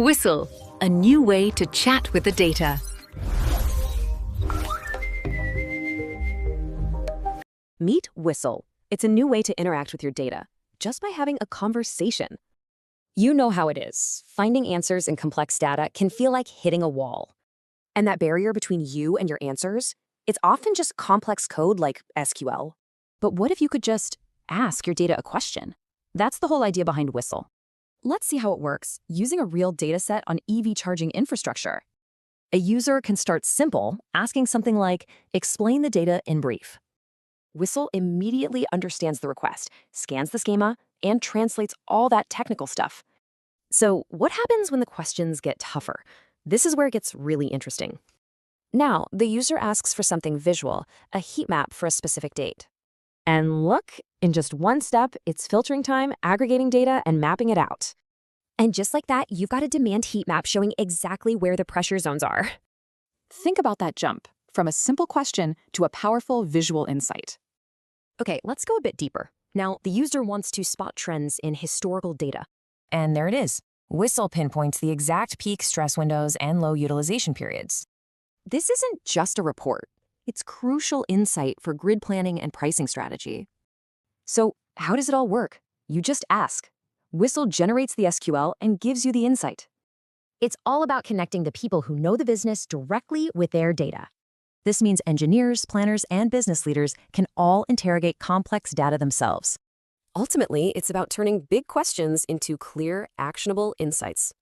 Whistle, a new way to chat with the data. Meet Whistle. It's a new way to interact with your data, just by having a conversation. You know how it is. Finding answers in complex data can feel like hitting a wall. And that barrier between you and your answers, it's often just complex code like SQL. But what if you could just ask your data a question? That's the whole idea behind Whistle. Let's see how it works using a real dataset on EV charging infrastructure. A user can start simple, asking something like, explain the data in brief. Whistle immediately understands the request, scans the schema, and translates all that technical stuff. So what happens when the questions get tougher? This is where it gets really interesting. Now, the user asks for something visual, a heat map for a specific date. And look, in just one step, it's filtering time, aggregating data, and mapping it out. And just like that, you've got a demand heat map showing exactly where the pressure zones are. Think about that jump from a simple question to a powerful visual insight. Okay, let's go a bit deeper. Now, the user wants to spot trends in historical data. And there it is. Whistle pinpoints the exact peak stress windows and low utilization periods. This isn't just a report. It's crucial insight for grid planning and pricing strategy. So how does it all work? You just ask. Whistle generates the SQL and gives you the insight. It's all about connecting the people who know the business directly with their data. This means engineers, planners, and business leaders can all interrogate complex data themselves. Ultimately, it's about turning big questions into clear, actionable insights.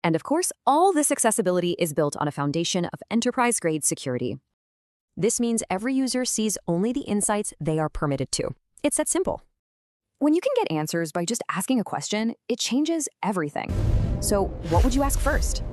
And of course, all this accessibility is built on a foundation of enterprise-grade security. This means every user sees only the insights they are permitted to. It's that simple. When you can get answers by just asking a question, it changes everything. So what would you ask first?